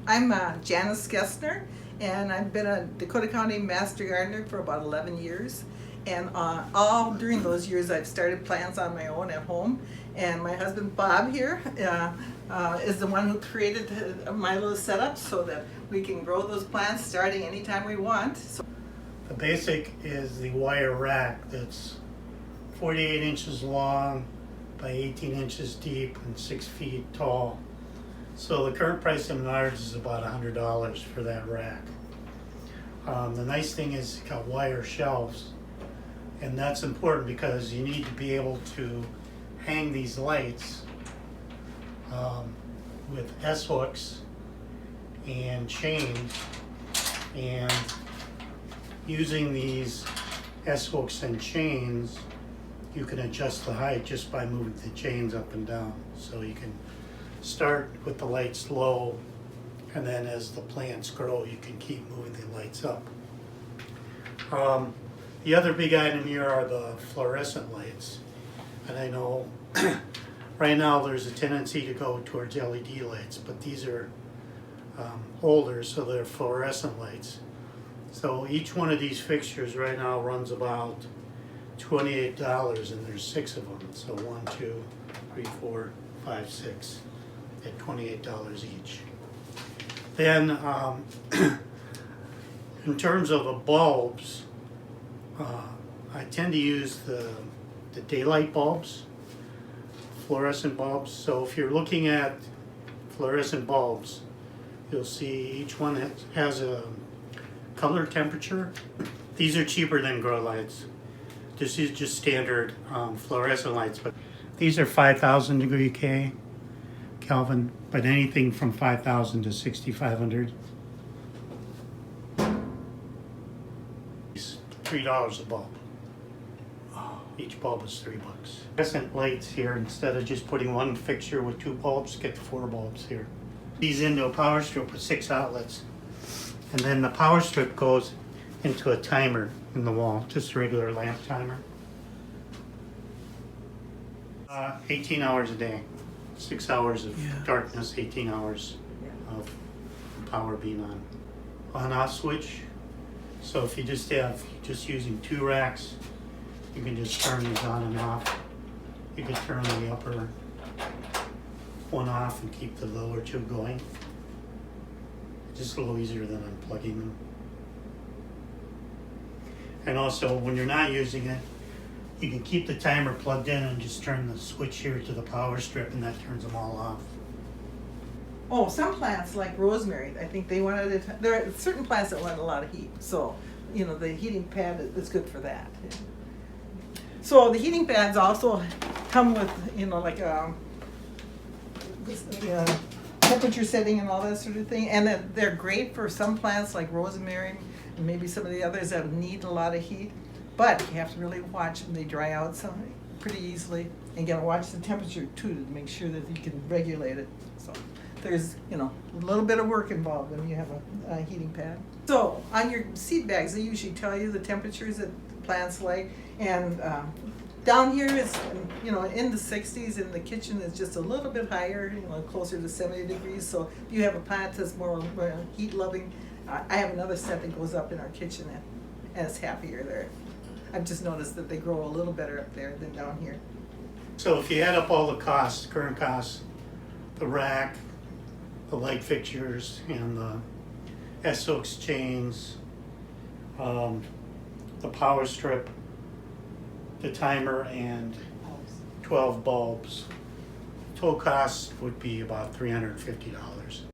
I'm Janice Gessner, and I've been a Dakota County Master Gardener for about 11 years. And all during those years, I've started plants on my own at home. And my husband Bob here is the one who created my little setup so that we can grow those plants starting anytime we want. The basic is the wire rack that's 48 inches long by 18 inches deep and 6 feet tall. So the current price in Menards is about $100 for that rack. The nice thing is it's got wire shelves, and that's important because you need to be able to hang these lights with S-hooks and chains, and using these S-hooks and chains you can adjust the height just by moving the chains up and down. So you can start with the lights low, and then as the plants grow you can keep moving the lights up. The other big item here are the fluorescent lights, and I know right now there's a tendency to go towards LED lights, but these are older, so they're fluorescent lights. So each one of these fixtures right now runs about $28, and there's 6 of them. So 1, 2, 3, 4, 5, 6 at $28 each. Then in terms of the bulbs, I tend to use the daylight bulbs, fluorescent bulbs. So if you're looking at fluorescent bulbs, you'll see each one has a color temperature. These are cheaper than grow lights. This is just standard fluorescent lights, but these are 5,000 degree Kelvin, but anything from 5,000 to 6,500. It's $3 a bulb. Each bulb is $3. Fluorescent lights here, instead of just putting one fixture with 2 bulbs, get 4 bulbs here. These into a power strip with 6 outlets, and then the power strip goes into a timer in the wall, just a regular lamp timer. 18 hours a day, 6 hours of darkness, 18 hours of power being on off switch. So if you just using 2 racks, you can just turn these on and off. You can turn the upper one off and keep the lower 2 going. Just a little easier than unplugging them. And also, when you're not using it, you can keep the timer plugged in and just turn the switch here to the power strip, and that turns them all off. Oh, some plants like rosemary, I think they wanted it. There are certain plants that want a lot of heat, so the heating pad is good for that. So the heating pads also come with temperature setting and all that sort of thing, and they're great for some plants like rosemary and maybe some of the others that need a lot of heat. But you have to really watch them; they dry out pretty easily, and you gotta watch the temperature too to make sure that you can regulate it. So there's a little bit of work involved when you have a heating pad. So on your seed bags, they usually tell you the temperatures that the plants like, and down here it's in the 60s. In the kitchen it's just a little bit higher, closer to 70 degrees. So if you have a plant that's more heat loving, I have another set that goes up in our kitchen, and it's happier there. I've just noticed that they grow a little better up there than down here. So if you add up all the costs, current costs, the rack, the light fixtures, and the S-hooks chains, the power strip, the timer, and 12 bulbs, total cost would be about $350.